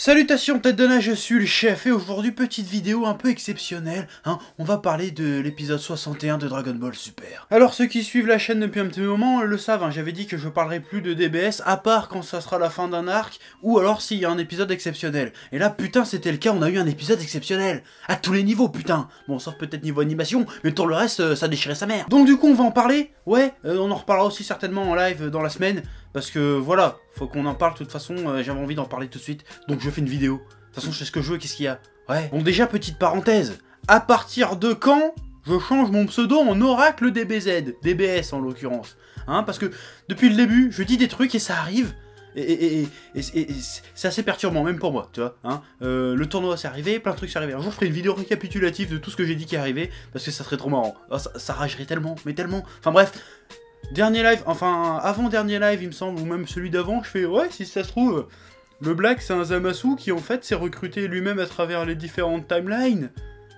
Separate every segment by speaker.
Speaker 1: Salutations tête de nage, je suis le chef et aujourd'hui petite vidéo un peu exceptionnelle, on va parler de l'épisode 61 de Dragon Ball Super. Alors ceux qui suivent la chaîne depuis un petit moment le savent, j'avais dit que je parlerai plus de DBS à part quand ça sera la fin d'un arc ou alors s'il y a un épisode exceptionnel. Et là putain c'était le cas, on a eu un épisode exceptionnel, à tous les niveaux putain. Bon sauf peut-être niveau animation, mais pour le reste ça déchirait sa mère. Donc du coup on va en parler, ouais, on en reparlera aussi certainement en live dans la semaine. Parce que voilà, faut qu'on en parle de toute façon, j'avais envie d'en parler tout de suite, donc je fais une vidéo. De toute façon je sais ce que je veux, qu'est-ce qu'il y a? Ouais. Bon déjà petite parenthèse, à partir de quand je change mon pseudo en Oracle DBZ, DBS en l'occurrence. Parce que depuis le début, je dis des trucs et ça arrive, et c'est assez perturbant, même pour moi, tu vois. Le tournoi c'est arrivé, plein de trucs c'est arrivé. Un jour je ferai une vidéo récapitulative de tout ce que j'ai dit qui est arrivé, parce que ça serait trop marrant. Oh, ça ragerait tellement, mais tellement. Enfin bref. Dernier live, enfin avant-dernier live il me semble, ou même celui d'avant, je fais ouais si ça se trouve, le Black c'est un Zamasu qui en fait s'est recruté lui-même à travers les différentes timelines.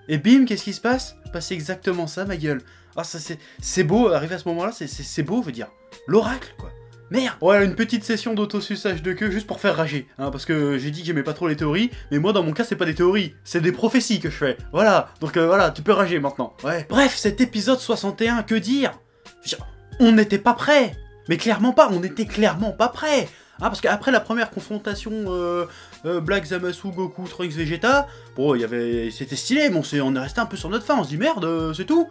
Speaker 1: Et bim, qu'est-ce qui se passe? Bah c'est exactement ça ma gueule. Ah ça c'est beau, arriver à ce moment là, c'est beau je veux dire. L'oracle quoi. Merde. Ouais une petite session d'autosuçage de queue juste pour faire rager, parce que j'ai dit que j'aimais pas trop les théories, mais moi dans mon cas c'est pas des théories, c'est des prophéties que je fais. Voilà, donc voilà, tu peux rager maintenant. Ouais. Bref, cet épisode 61, que dire? On n'était pas prêts, mais clairement pas, on était clairement pas prêts. Parce qu'après la première confrontation Black Zamasu, Goku, Trunks, Vegeta, bon, c'était stylé, mais on est resté un peu sur notre faim, on se dit merde, c'est tout.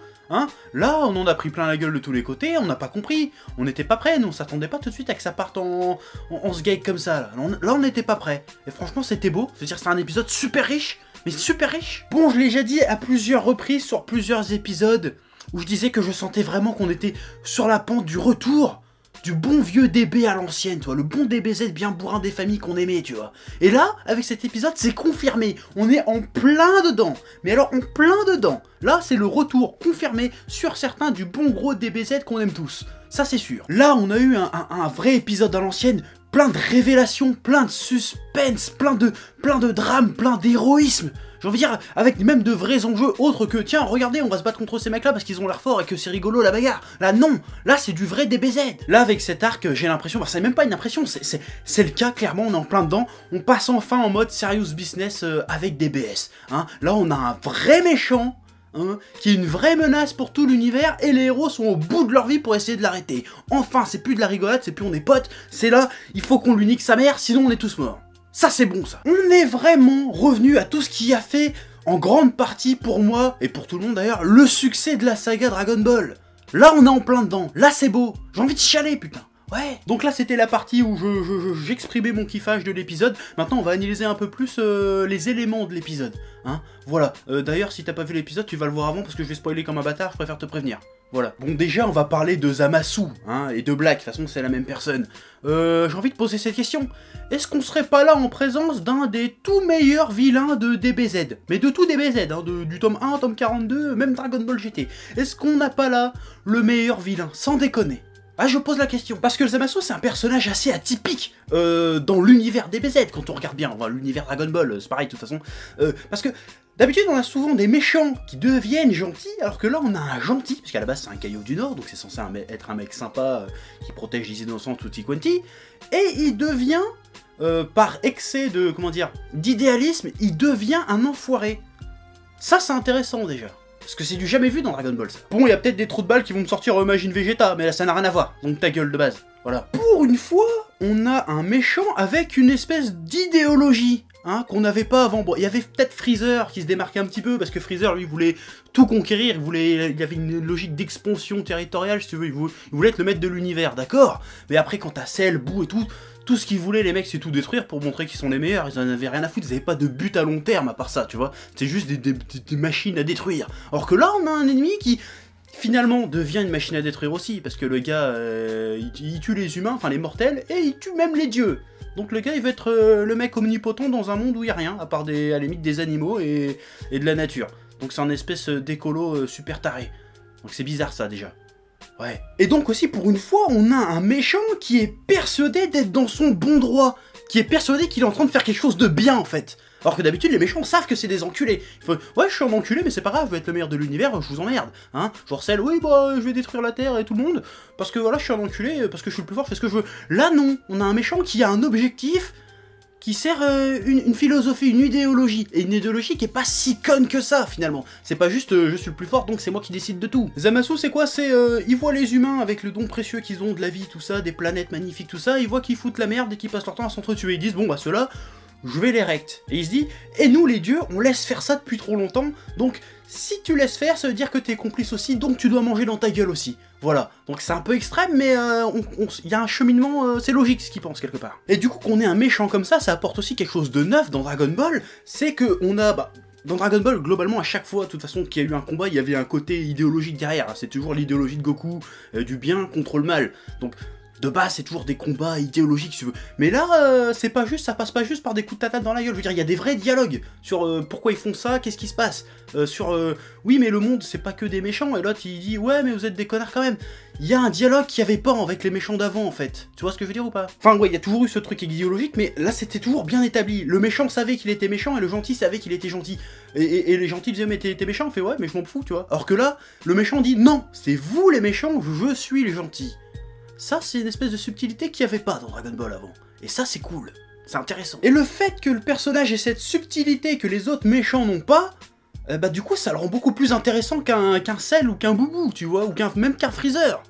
Speaker 1: Là, on en a pris plein la gueule de tous les côtés, on n'a pas compris, on n'était pas prêts, nous, on s'attendait pas tout de suite à que ça parte en sgeg comme ça. Là, on n'était pas prêts. Et franchement, c'était beau, c'est-à-dire c'est un épisode super riche, mais super riche. Bon, je l'ai déjà dit à plusieurs reprises sur plusieurs épisodes, où je disais que je sentais vraiment qu'on était sur la pente du retour du bon vieux DB à l'ancienne, tu vois, le bon DBZ bien bourrin des familles qu'on aimait, tu vois. Et là, avec cet épisode, c'est confirmé, on est en plein dedans, mais alors en plein dedans. Là, c'est le retour confirmé sur certains du bon gros DBZ qu'on aime tous, ça c'est sûr. Là, on a eu un vrai épisode à l'ancienne, plein de révélations, plein de suspense, plein de drame, plein d'héroïsme. J'ai envie de dire, avec même de vrais enjeux autres que, tiens, regardez, on va se battre contre ces mecs-là parce qu'ils ont l'air forts et que c'est rigolo la bagarre. Là, non, là, c'est du vrai DBZ. Là, avec cet arc, j'ai l'impression, c'est même pas une impression, c'est le cas, clairement, on est en plein dedans. On passe enfin en mode serious business avec DBS. Là, on a un vrai méchant, qui est une vraie menace pour tout l'univers, et les héros sont au bout de leur vie pour essayer de l'arrêter. Enfin, c'est plus de la rigolade, c'est plus on est potes, c'est là, il faut qu'on lui nique sa mère, sinon on est tous morts. Ça c'est bon ça. On est vraiment revenu à tout ce qui a fait, en grande partie pour moi, et pour tout le monde d'ailleurs, le succès de la saga Dragon Ball. Là on est en plein dedans, là c'est beau, j'ai envie de chialer putain. Ouais. Donc là c'était la partie où j'exprimais mon kiffage de l'épisode. Maintenant on va analyser un peu plus les éléments de l'épisode. Voilà. D'ailleurs si t'as pas vu l'épisode tu vas le voir avant parce que je vais spoiler comme un bâtard, je préfère te prévenir. Voilà. Bon déjà on va parler de Zamasu et de Black, de toute façon c'est la même personne. J'ai envie de poser cette question. Est-ce qu'on serait pas là en présence d'un des tout meilleurs vilains de DBZ? Mais de tout DBZ, du tome 1, tome 42, même Dragon Ball GT. Est-ce qu'on n'a pas là le meilleur vilain? Sans déconner. Je pose la question, parce que le Zamasu c'est un personnage assez atypique dans l'univers DBZ, quand on regarde bien, l'univers Dragon Ball, c'est pareil de toute façon, parce que d'habitude on a souvent des méchants qui deviennent gentils, alors que là on a un gentil, parce qu'à la base c'est un caillou du Nord, donc c'est censé être un mec sympa qui protège les innocents tutti quanti, et il devient, par excès de, d'idéalisme, il devient un enfoiré. Ça c'est intéressant déjà. Parce que c'est du jamais vu dans Dragon Ball ça. Bon, il y a peut-être des trous de balles qui vont me sortir Majin Vegeta, mais là ça n'a rien à voir, donc ta gueule de base. Voilà. Pour une fois, on a un méchant avec une espèce d'idéologie, qu'on n'avait pas avant. Bon, il y avait peut-être Freezer qui se démarquait un petit peu, parce que Freezer, lui, voulait tout conquérir, il avait une logique d'expansion territoriale, si tu veux, il voulait être le maître de l'univers, d'accord? Mais après, quand t'as Cell, Boo et tout ce qu'ils voulaient les mecs c'est tout détruire pour montrer qu'ils sont les meilleurs, ils en avaient rien à foutre, ils avaient pas de but à long terme à part ça, tu vois, c'est juste des machines à détruire. Alors que là on a un ennemi qui finalement devient une machine à détruire aussi, parce que le gars il tue les humains, enfin les mortels, et il tue même les dieux. Donc le gars il veut être le mec omnipotent dans un monde où il y a rien, à part à la limite des animaux et de la nature. Donc c'est un espèce d'écolo super taré. Donc c'est bizarre ça déjà. Ouais. Et donc aussi, pour une fois, on a un méchant qui est persuadé d'être dans son bon droit, qui est persuadé qu'il est en train de faire quelque chose de bien, en fait. Alors que d'habitude, les méchants savent que c'est des enculés. Il faut, ouais, je suis un enculé, mais c'est pas grave, je vais être le meilleur de l'univers, je vous emmerde. Genre celle, oui, bah, je vais détruire la Terre et tout le monde, parce que voilà, je suis un enculé, parce que je suis le plus fort, je fais ce que je veux. Là, non, on a un méchant qui a un objectif, qui sert une philosophie, une idéologie, et une idéologie qui est pas si conne que ça finalement. C'est pas juste je suis le plus fort donc c'est moi qui décide de tout. Zamasu c'est quoi? C'est ils voient les humains avec le don précieux qu'ils ont de la vie, tout ça, des planètes magnifiques, tout ça, ils voient qu'ils foutent la merde et qu'ils passent leur temps à s'entretuer. Ils disent bon bah ceux-là, je vais les recte. Et il se dit, et nous les dieux, on laisse faire ça depuis trop longtemps, donc si tu laisses faire, ça veut dire que t'es complice aussi, donc tu dois manger dans ta gueule aussi. Voilà, donc c'est un peu extrême, mais il y a un cheminement, c'est logique ce qu'il pense quelque part. Et du coup qu'on ait un méchant comme ça apporte aussi quelque chose de neuf dans Dragon Ball, c'est que on a, dans Dragon Ball, globalement, à chaque fois, de toute façon, qu'il y a eu un combat, il y avait un côté idéologique derrière, c'est toujours l'idéologie de Goku, du bien contre le mal, donc... De base, c'est toujours des combats idéologiques, si tu veux. Mais là, c'est pas juste, ça passe pas juste par des coups de tatate dans la gueule. Je veux dire, il y a des vrais dialogues sur pourquoi ils font ça, qu'est-ce qui se passe. Oui, mais le monde, c'est pas que des méchants. Et l'autre, il dit, ouais, mais vous êtes des connards quand même. Il y a un dialogue qu'il y avait pas avec les méchants d'avant, en fait. Tu vois ce que je veux dire ou pas? Enfin, ouais, il y a toujours eu ce truc idéologique, mais là, c'était toujours bien établi. Le méchant savait qu'il était méchant et le gentil savait qu'il était gentil. Et les gentils disaient, mais t'es méchant? On fait, ouais, mais je m'en fous, tu vois. Alors que là, le méchant dit, non, c'est vous les méchants, je suis les gentils. Ça, c'est une espèce de subtilité qu'il n'y avait pas dans Dragon Ball avant. Et ça, c'est cool. C'est intéressant. Et le fait que le personnage ait cette subtilité que les autres méchants n'ont pas, bah du coup, ça le rend beaucoup plus intéressant qu'un Cell ou qu'un Boubou, tu vois, ou même qu'un Freezer.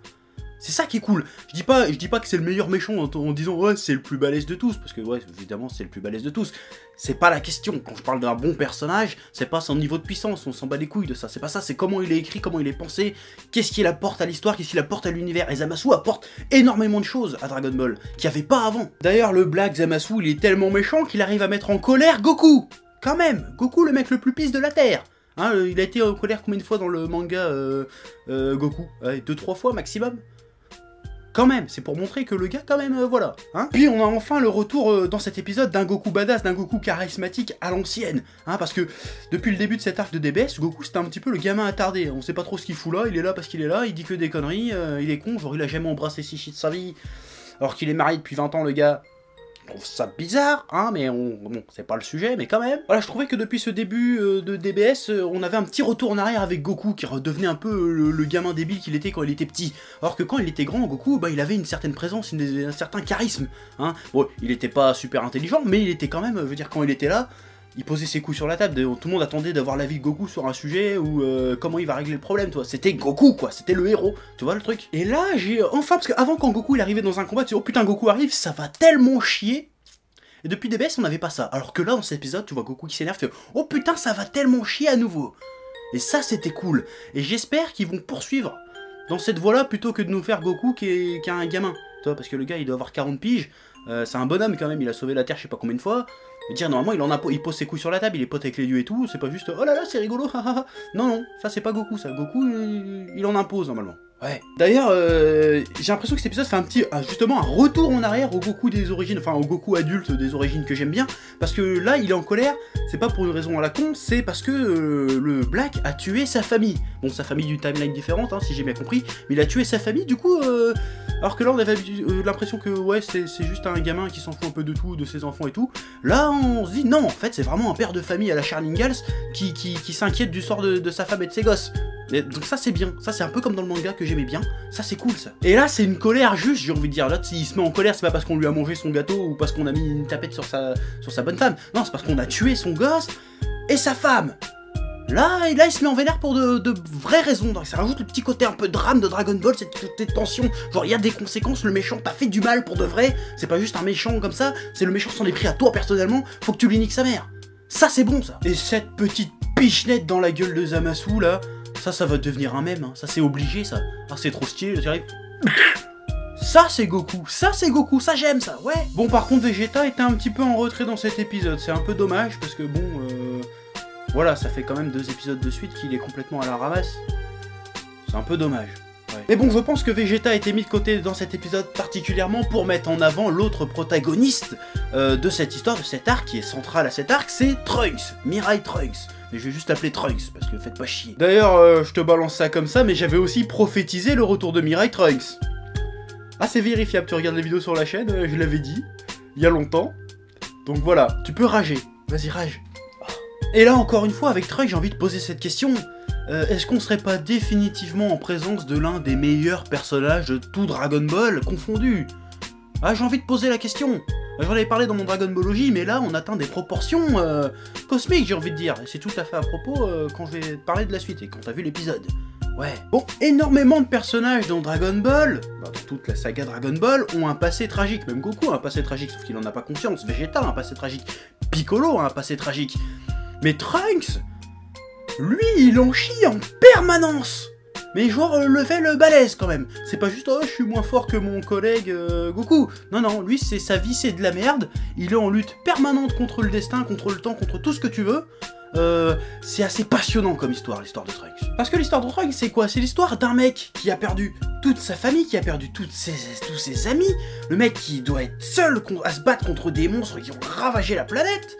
Speaker 1: C'est ça qui est cool. Je dis pas que c'est le meilleur méchant en disant ouais c'est le plus balèze de tous, parce que ouais évidemment c'est le plus balèze de tous. C'est pas la question. Quand je parle d'un bon personnage, c'est pas son niveau de puissance, on s'en bat les couilles de ça. C'est pas ça, c'est comment il est écrit, comment il est pensé, qu'est-ce qu'il apporte à l'histoire, qu'est-ce qu'il apporte à l'univers. Et Zamasu apporte énormément de choses à Dragon Ball, qu'il n'y avait pas avant. D'ailleurs le Black Zamasu il est tellement méchant qu'il arrive à mettre en colère Goku. Quand même, Goku le mec le plus pisse de la Terre. Hein, il a été en colère combien de fois dans le manga Goku? 2-3 fois maximum. Quand même, c'est pour montrer que le gars, quand même, voilà. Hein. Puis on a enfin le retour dans cet épisode d'un Goku badass, d'un Goku charismatique à l'ancienne. Hein, parce que depuis le début de cet arc de DBS, Goku c'était un petit peu le gamin attardé. On sait pas trop ce qu'il fout là, il est là parce qu'il est là, il dit que des conneries, il est con, genre il a jamais embrassé Shichi de sa vie. Alors qu'il est marié depuis 20 ans, le gars. Je trouve ça bizarre, hein, mais bon, c'est pas le sujet, mais quand même. Voilà, je trouvais que depuis ce début de DBS, on avait un petit retour en arrière avec Goku, qui redevenait un peu le gamin débile qu'il était quand il était petit. Alors que quand il était grand, Goku, bah, il avait une certaine présence, un certain charisme, hein. Bon, il était pas super intelligent, mais il était quand même, je veux dire, quand il était là, il posait ses coups sur la table, tout le monde attendait d'avoir l'avis de Goku sur un sujet, ou comment il va régler le problème, toi. C'était Goku, quoi, c'était le héros, tu vois le truc. Et là, j'ai enfin, parce qu'avant, quand Goku il arrivait dans un combat, tu dis, oh putain, Goku arrive, ça va tellement chier. Et depuis DBS, on n'avait pas ça. Alors que là, dans cet épisode, tu vois Goku qui s'énerve, fait, oh putain, ça va tellement chier à nouveau. Et ça, c'était cool. Et j'espère qu'ils vont poursuivre dans cette voie-là, plutôt que de nous faire Goku qui est un gamin. Tu vois, parce que le gars, il doit avoir 40 piges, c'est un bonhomme quand même, il a sauvé la Terre je sais pas combien de fois. Et dire normalement il pose ses couilles sur la table, il est pote avec les dieux et tout, c'est pas juste oh là là c'est rigolo, hahaha. Non non, ça c'est pas Goku ça, Goku il en impose normalement. Ouais. D'ailleurs, j'ai l'impression que cet épisode fait un petit, justement un retour en arrière au Goku des origines, enfin au Goku adulte des origines que j'aime bien, parce que là il est en colère, c'est pas pour une raison à la con, c'est parce que le Black a tué sa famille. Bon, sa famille d'une timeline différente, hein, si j'ai bien compris, mais il a tué sa famille, du coup, alors que là on avait l'impression que ouais c'est juste un gamin qui s'en fout un peu de tout, de ses enfants et tout, là on se dit non, en fait c'est vraiment un père de famille à la Charles Ingalls qui s'inquiète du sort de sa femme et de ses gosses. Et donc ça c'est bien, ça c'est un peu comme dans le manga que j'aimais bien, ça c'est cool ça. Et là c'est une colère juste, j'ai envie de dire, là s'il se met en colère c'est pas parce qu'on lui a mangé son gâteau ou parce qu'on a mis une tapette sur sa bonne femme, non c'est parce qu'on a tué son gosse et sa femme. Là il se met en vénère pour de vraies raisons, donc ça rajoute le petit côté un peu drame de Dragon Ball, cette tension, genre il y a des conséquences, le méchant t'a fait du mal pour de vrai, c'est pas juste un méchant comme ça, c'est le méchant s'en est pris à toi personnellement, faut que tu lui niques sa mère. Ça c'est bon ça. Et cette petite pichenette dans la gueule de Zamasu là, ça va devenir un mème, hein. Ça c'est obligé ça. Ah c'est trop stylé, j'arrive. Ça c'est Goku, ça j'aime ça, ouais. Bon par contre Vegeta était un petit peu en retrait dans cet épisode, c'est un peu dommage parce que bon, voilà, ça fait quand même 2 épisodes de suite qu'il est complètement à la ramasse. C'est un peu dommage. Ouais. Mais bon, je pense que Vegeta a été mis de côté dans cet épisode particulièrement pour mettre en avant l'autre protagoniste de cette histoire, de cet arc qui est central à cet arc, c'est Trunks, Mirai Trunks. Mais je vais juste l'appeler Trunks, parce que faites pas chier. D'ailleurs, je te balance ça comme ça, mais j'avais aussi prophétisé le retour de Mirai Trunks. Ah, c'est vérifiable, tu regardes les vidéos sur la chaîne, je l'avais dit, il y a longtemps. Donc voilà, tu peux rager. Vas-y, rage. Et là, encore une fois, avec Trunks, j'ai envie de poser cette question. Est-ce qu'on serait pas définitivement en présence de l'un des meilleurs personnages de tout Dragon Ball confondu? Ah, j'ai envie de poser la question. J'en avais parlé dans mon Dragon Ball OG, mais là on atteint des proportions cosmiques, j'ai envie de dire. Et c'est tout à fait à propos quand je vais parler de la suite et quand t'as vu l'épisode. Ouais. Bon, énormément de personnages dans Dragon Ball, dans toute la saga Dragon Ball, ont un passé tragique. Même Goku a un passé tragique, sauf qu'il en a pas conscience. Vegeta a un passé tragique. Piccolo a un passé tragique. Mais Trunks, lui, il en chie en permanence. Mais genre level balèze quand même. C'est pas juste, oh, je suis moins fort que mon collègue Goku. Non, non, lui, c'est sa vie, c'est de la merde. Il est en lutte permanente contre le destin, contre le temps, contre tout ce que tu veux. C'est assez passionnant comme histoire, l'histoire de Trunks. Parce que l'histoire de Trunks, c'est quoi? C'est l'histoire d'un mec qui a perdu toute sa famille, qui a perdu tous ses amis. Le mec qui doit être seul à se battre contre des monstres qui ont ravagé la planète.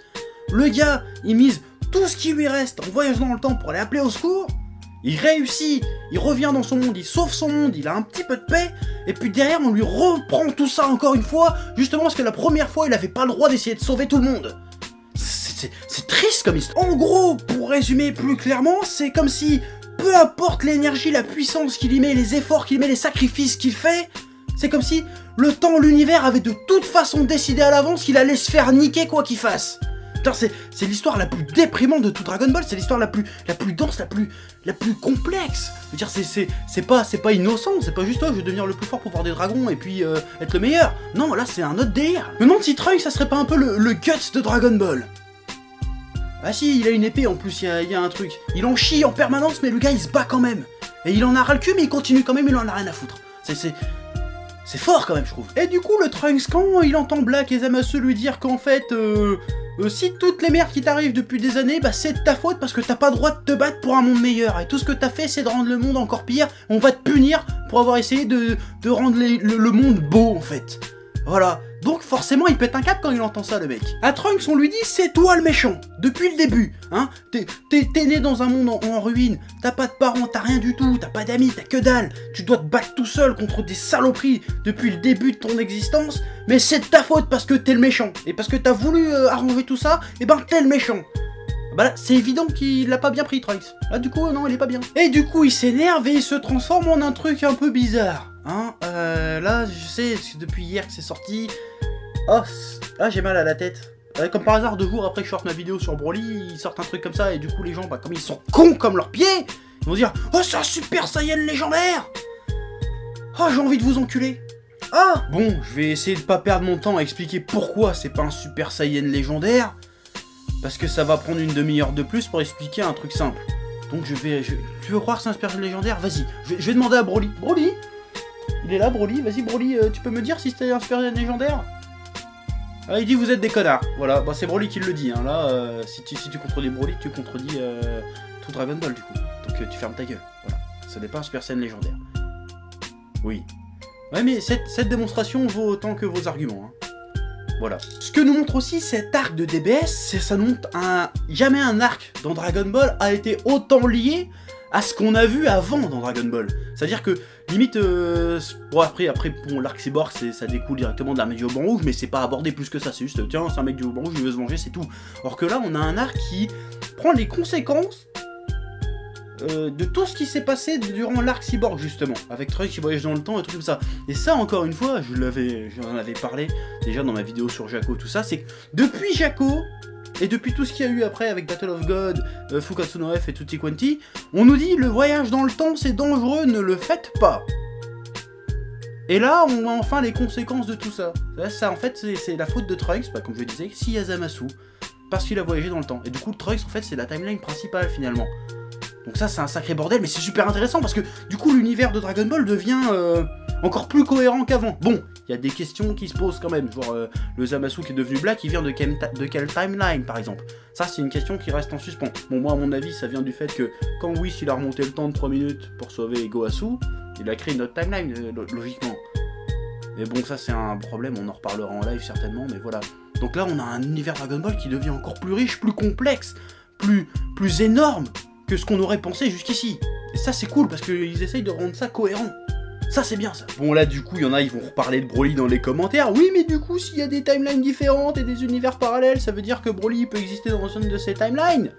Speaker 1: Le gars, il mise tout ce qui lui reste en voyage dans le temps pour aller appeler au secours. Il réussit, il revient dans son monde, il sauve son monde, il a un petit peu de paix, et puis derrière on lui reprend tout ça encore une fois, justement parce que la première fois il avait pas le droit d'essayer de sauver tout le monde. C'est triste comme histoire. En gros, pour résumer plus clairement, c'est comme si, peu importe l'énergie, la puissance qu'il y met, les efforts qu'il met, les sacrifices qu'il fait, c'est comme si le temps, l'univers avait de toute façon décidé à l'avance qu'il allait se faire niquer quoi qu'il fasse. C'est l'histoire la plus déprimante de tout Dragon Ball, c'est l'histoire la plus dense, la plus complexe. Je veux dire, c'est pas innocent, c'est pas juste, oh, je vais devenir le plus fort pour voir des dragons et puis être le meilleur. Non, là c'est un autre délire. Je me demande si Trunks, ça serait pas un peu le guts de Dragon Ball. Ah si, il a une épée en plus, il y a un truc. Il en chie en permanence, mais le gars il se bat quand même. Et il en a ras le cul, mais il continue quand même, il en a rien à foutre. C'est fort quand même, je trouve. Et du coup, le Trunks, quand il entend Black et Zamasu lui dire qu'en fait, si toutes les merdes qui t'arrivent depuis des années, bah c'est de ta faute parce que t'as pas le droit de te battre pour un monde meilleur. Et tout ce que t'as fait, c'est de rendre le monde encore pire. On va te punir pour avoir essayé de rendre le monde beau, en fait. Voilà. Donc forcément, il pète un câble quand il entend ça, le mec. À Trunks, on lui dit, c'est toi le méchant. Depuis le début, hein. T'es né dans un monde en ruine. T'as pas de parents, t'as rien du tout. T'as pas d'amis, t'as que dalle. Tu dois te battre tout seul contre des saloperies depuis le début de ton existence. Mais c'est de ta faute parce que t'es le méchant. Et parce que t'as voulu arranger tout ça, et ben t'es le méchant. Bah là, c'est évident qu'il l'a pas bien pris, Trunks. Là, du coup, non, il est pas bien. Et du coup, il s'énerve et il se transforme en un truc un peu bizarre. Hein, là, je sais, depuis hier que c'est sorti... Oh, j'ai mal à la tête. Comme par hasard, 2 jours après que je sorte ma vidéo sur Broly, ils sortent un truc comme ça, et du coup, les gens, bah, comme ils sont cons comme leurs pieds, ils vont dire « Oh, c'est un Super Saiyan légendaire !» Oh, j'ai envie de vous enculer. Ah bon, je vais essayer de pas perdre mon temps à expliquer pourquoi c'est pas un Super Saiyan légendaire, parce que ça va prendre une demi-heure de plus pour expliquer un truc simple. Donc tu veux croire que c'est un Super Saiyan légendaire? Vas-y, je vais demander à Broly. Broly? Il est là, Broly. Vas-y, Broly, tu peux me dire si c'était un Super Saiyan légendaire? Ah, il dit vous êtes des connards. Voilà, bah, c'est Broly qui le dit. Hein. Là, si tu contredis Broly, tu contredis tout Dragon Ball du coup. Donc tu fermes ta gueule. Voilà, ce n'est pas un Super Saiyan légendaire. Oui. Ouais, mais cette démonstration vaut autant que vos arguments. Hein. Voilà. Ce que nous montre aussi cet arc de DBS, c'est ça nous montre jamais un arc dans Dragon Ball a été autant lié à ce qu'on a vu avant dans Dragon Ball. C'est-à-dire que, limite, bon après bon, l'arc cyborg, ça découle directement d'un mec du ruban rouge, mais c'est pas abordé plus que ça, c'est juste, tiens, c'est un mec du ruban rouge, il veut se venger, c'est tout. Alors que là, on a un arc qui prend les conséquences de tout ce qui s'est passé durant l'arc cyborg, justement, avec Trunks qui voyage dans le temps et tout comme ça. Et ça, encore une fois, j'en avais parlé déjà dans ma vidéo sur Jaco, tout ça, c'est que depuis Jaco, et depuis tout ce qu'il y a eu après avec Battle of God, Fukatsu no F et Tutti Quanti, on nous dit le voyage dans le temps c'est dangereux, ne le faites pas. Et là, on a enfin les conséquences de tout ça. Ça en fait, c'est la faute de Trunks, comme je disais, si Zamasu, parce qu'il a voyagé dans le temps. Et du coup, Trunks, en fait, c'est la timeline principale finalement. Donc ça, c'est un sacré bordel, mais c'est super intéressant parce que du coup, l'univers de Dragon Ball devient encore plus cohérent qu'avant. Bon, il y a des questions qui se posent quand même, genre le Zamasu qui est devenu Black, il vient de quelle timeline par exemple? Ça, c'est une question qui reste en suspens. Bon, moi, à mon avis, ça vient du fait que quand Whis il a remonté le temps de 3 minutes pour sauver Gohasu, il a créé une autre timeline, logiquement. Mais bon, ça, c'est un problème, on en reparlera en live certainement, mais voilà. Donc là, on a un univers Dragon Ball qui devient encore plus riche, plus complexe, plus énorme que ce qu'on aurait pensé jusqu'ici. Et ça, c'est cool, parce qu'ils essayent de rendre ça cohérent. Ça, c'est bien, ça. Bon, là, du coup, il y en a, ils vont reparler de Broly dans les commentaires. Oui, mais du coup, s'il y a des timelines différentes et des univers parallèles, ça veut dire que Broly peut exister dans une de ces timelines.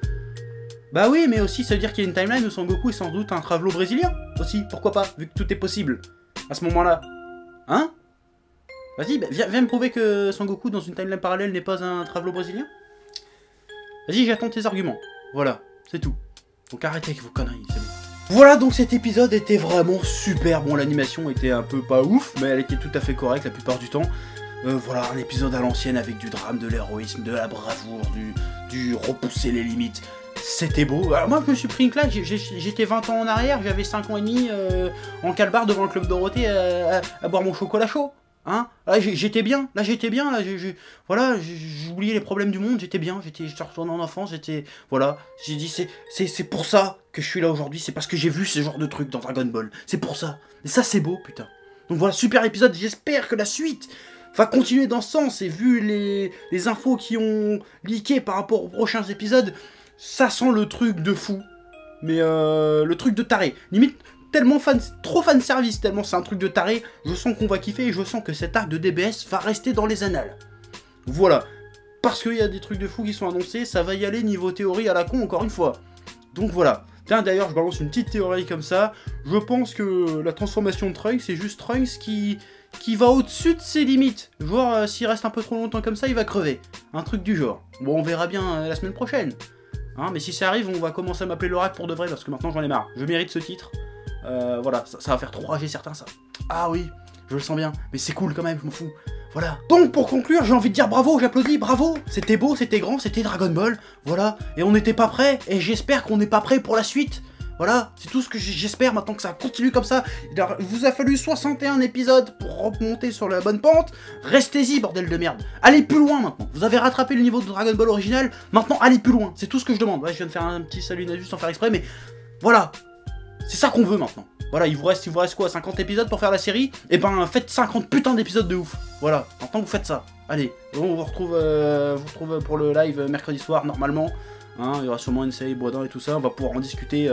Speaker 1: Bah oui, mais aussi, ça veut dire qu'il y a une timeline où Son Goku est sans doute un travelo brésilien. Aussi, pourquoi pas, vu que tout est possible. À ce moment-là. Hein? Vas-y, bah, viens me prouver que Son Goku dans une timeline parallèle n'est pas un travelo brésilien. Vas-y, j'attends tes arguments. Voilà, c'est tout. Donc arrêtez avec vos conneries, c'est bon. Voilà, donc cet épisode était vraiment super. Bon, l'animation était un peu pas ouf, mais elle était tout à fait correcte la plupart du temps. Voilà, un épisode à l'ancienne avec du drame, de l'héroïsme, de la bravoure, du repousser les limites. C'était beau. Alors moi, je me suis pris une claque, j'étais 20 ans en arrière, j'avais 5 ans et demi en calbar devant le Club Dorothée à boire mon chocolat chaud. Hein, là j'étais bien, là voilà, j'oubliais les problèmes du monde, j'étais bien, j'étais retourné en enfance, voilà, j'ai dit c'est pour ça que je suis là aujourd'hui, c'est parce que j'ai vu ce genre de trucs dans Dragon Ball, c'est pour ça, et ça c'est beau, putain. Donc voilà, super épisode, j'espère que la suite va continuer dans ce sens, et vu les infos qui ont leaké par rapport aux prochains épisodes, ça sent le truc de fou, mais le truc de taré, limite... Tellement trop fan service, tellement c'est un truc de taré, je sens qu'on va kiffer et je sens que cet arc de DBS va rester dans les annales. Voilà. Parce qu'il y a des trucs de fou qui sont annoncés, ça va y aller niveau théorie à la con encore une fois. Donc voilà. Tiens, d'ailleurs, je balance une petite théorie comme ça. Je pense que la transformation de Trunks, c'est juste Trunks qui va au-dessus de ses limites. Genre, s'il reste un peu trop longtemps comme ça, il va crever. Un truc du genre. Bon, on verra bien la semaine prochaine. Hein, mais si ça arrive, on va commencer à m'appeler l'oracle pour de vrai, parce que maintenant j'en ai marre. Je mérite ce titre. Voilà, ça va faire trop rager certains, ça. Ah oui, je le sens bien, mais c'est cool quand même, je m'en fous. Voilà. Donc pour conclure, j'ai envie de dire bravo, j'applaudis, bravo. C'était beau, c'était grand, c'était Dragon Ball. Voilà, et on n'était pas prêts, et j'espère qu'on n'est pas prêts pour la suite. Voilà, c'est tout ce que j'espère maintenant que ça continue comme ça. Il vous a fallu 61 épisodes pour remonter sur la bonne pente. Restez-y, bordel de merde. Allez plus loin maintenant. Vous avez rattrapé le niveau de Dragon Ball original. Maintenant, allez plus loin. C'est tout ce que je demande. Ouais, je viens de faire un petit salut Nasus sans faire exprès, mais voilà. C'est ça qu'on veut maintenant. Voilà, il vous reste quoi, 50 épisodes pour faire la série? Et ben faites 50 putains d'épisodes de ouf. Voilà, maintenant vous faites ça. Allez, on vous retrouve pour le live mercredi soir normalement. Hein, il y aura sûrement une série Boisdin et tout ça. On va pouvoir en discuter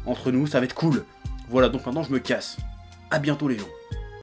Speaker 1: entre nous, ça va être cool. Voilà, donc maintenant je me casse. À bientôt les gens.